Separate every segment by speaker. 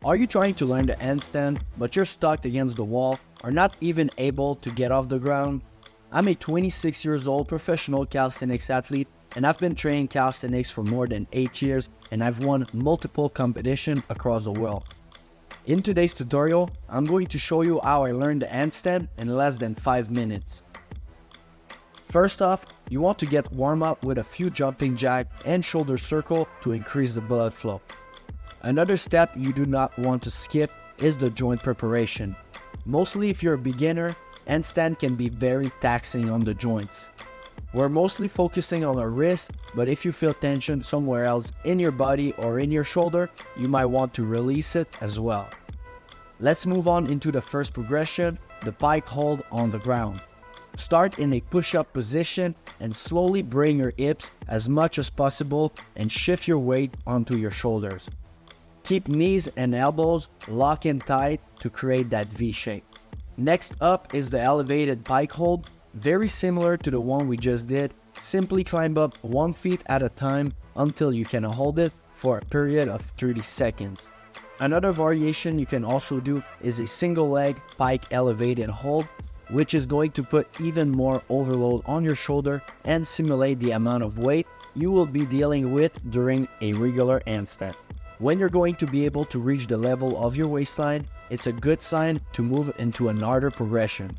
Speaker 1: Are you trying to learn the handstand, but you're stuck against the wall or not even able to get off the ground? I'm a 26 years old professional calisthenics athlete, and I've been training calisthenics for more than 8 years, and I've won multiple competitions across the world. In today's tutorial, I'm going to show you how I learned the handstand in less than 5 minutes. First off, you want to get warm up with a few jumping jack and shoulder circle to increase the blood flow. Another step you do not want to skip is the joint preparation. Mostly if you're a beginner, handstand can be very taxing on the joints. We're mostly focusing on our wrist, but if you feel tension somewhere else in your body or in your shoulder, you might want to release it as well. Let's move on into the first progression, the pike hold on the ground. Start in a push-up position and slowly bring your hips as much as possible and shift your weight onto your shoulders. Keep knees and elbows locked in tight to create that V shape. Next up is the elevated pike hold. Very similar to the one we just did, simply climb up 1 foot at a time until you can hold it for a period of 30 seconds. Another variation you can also do is a single leg pike elevated hold, which is going to put even more overload on your shoulder and simulate the amount of weight you will be dealing with during a regular handstand. When you're going to be able to reach the level of your waistline, it's a good sign to move into another progression.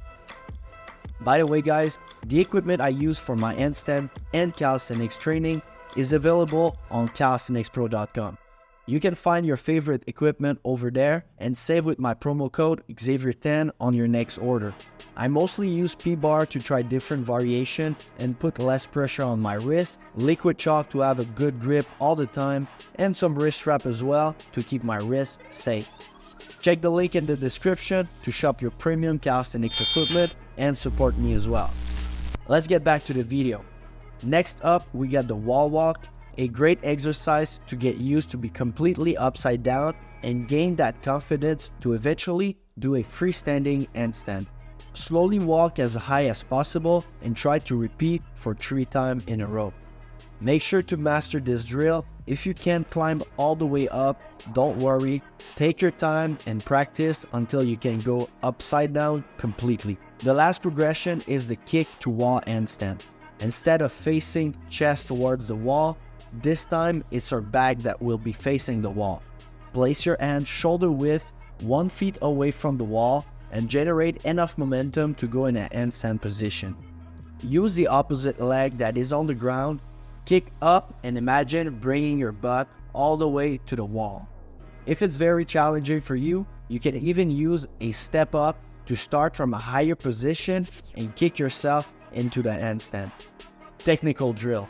Speaker 1: By the way guys, the equipment I use for my handstand and calisthenics training is available on calisthenicspro.com. You can find your favorite equipment over there and save with my promo code Xavier10 on your next order. I mostly use P-bar to try different variation and put less pressure on my wrist, liquid chalk to have a good grip all the time, and some wrist strap as well to keep my wrist safe. Check the link in the description to shop your premium calisthenics equipment and support me as well. Let's get back to the video. Next up, we got the wall walk, a great exercise to get used to be completely upside down and gain that confidence to eventually do a freestanding handstand. Slowly walk as high as possible and try to repeat for 3 times in a row. Make sure to master this drill. If you can't climb all the way up, don't worry. Take your time and practice until you can go upside down completely. The last progression is the kick to wall handstand. Instead of facing chest towards the wall, this time it's our back that will be facing the wall. Place your hand shoulder width 1 foot away from the wall and generate enough momentum to go in a handstand position. Use the opposite leg that is on the ground, kick up and imagine bringing your butt all the way to the wall. If it's very challenging for you, you can even use a step up to start from a higher position and kick yourself into the handstand. Technical drill.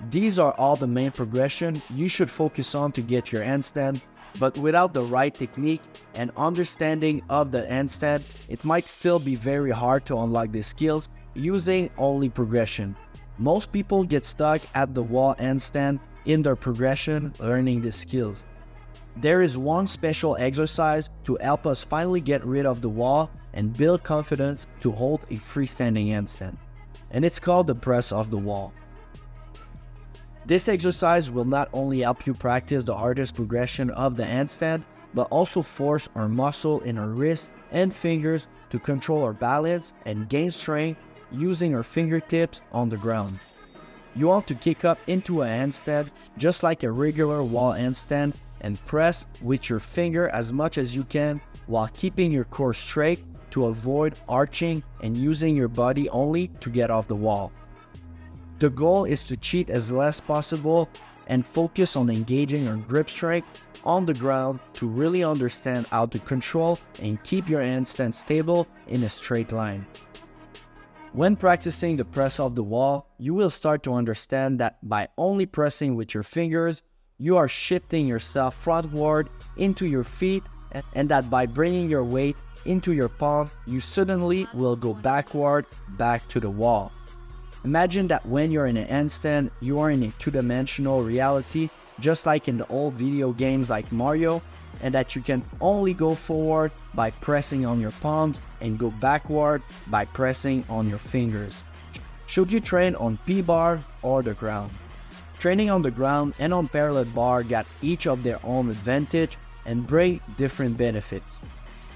Speaker 1: These are all the main progression you should focus on to get your handstand, but without the right technique and understanding of the handstand, it might still be very hard to unlock these skills using only progression. Most people get stuck at the wall handstand in their progression learning these skills. There is one special exercise to help us finally get rid of the wall and build confidence to hold a freestanding handstand, and it's called the press of the wall. This exercise will not only help you practice the hardest progression of the handstand, but also force our muscle in our wrists and fingers to control our balance and gain strength using our fingertips on the ground. You want to kick up into a handstand just like a regular wall handstand and press with your finger as much as you can while keeping your core straight to avoid arching and using your body only to get off the wall. The goal is to cheat as less possible and focus on engaging our grip strength on the ground to really understand how to control and keep your handstand stable in a straight line. When practicing the press of the wall, you will start to understand that by only pressing with your fingers, you are shifting yourself frontward into your feet, and that by bringing your weight into your palm, you suddenly will go backward back to the wall. Imagine that when you're in a handstand, you are in a two-dimensional reality, just like in the old video games like Mario, and that you can only go forward by pressing on your palms and go backward by pressing on your fingers. Should you train on P-bar or the ground? Training on the ground and on parallel bar got each of their own advantage, and bring different benefits.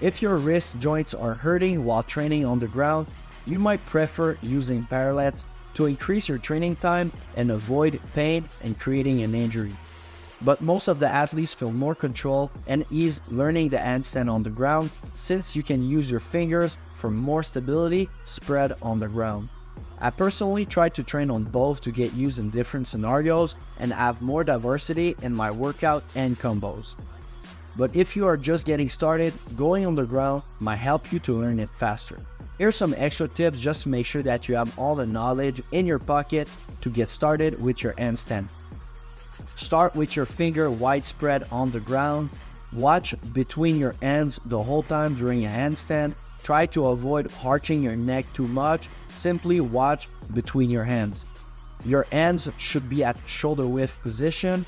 Speaker 1: If your wrist joints are hurting while training on the ground, you might prefer using parallettes to increase your training time and avoid pain and creating an injury. But most of the athletes feel more control and ease learning the handstand on the ground, since you can use your fingers for more stability spread on the ground. I personally try to train on both to get used in different scenarios and have more diversity in my workout and combos. But if you are just getting started, going on the ground might help you to learn it faster. Here's some extra tips just to make sure that you have all the knowledge in your pocket to get started with your handstand. Start with your finger widespread on the ground. Watch between your hands the whole time during a handstand. Try to avoid arching your neck too much. Simply watch between your hands. Your hands should be at shoulder width position.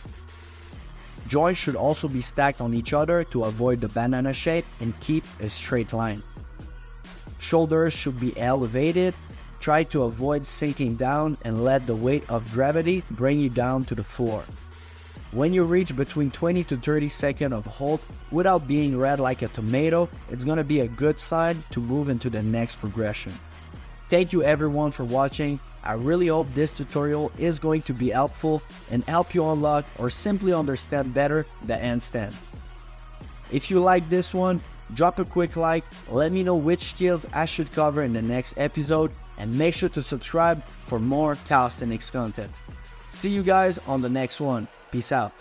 Speaker 1: Joints should also be stacked on each other to avoid the banana shape and keep a straight line. Shoulders should be elevated. Try to avoid sinking down and let the weight of gravity bring you down to the floor. When you reach between 20 to 30 seconds of hold without being red like a tomato, it's going to be a good sign to move into the next progression. Thank you everyone for watching. I really hope this tutorial is going to be helpful and help you unlock or simply understand better the handstand. If you like this one, drop a quick like, let me know which skills I should cover in the next episode, and make sure to subscribe for more calisthenics content. See you guys on the next one. Peace out.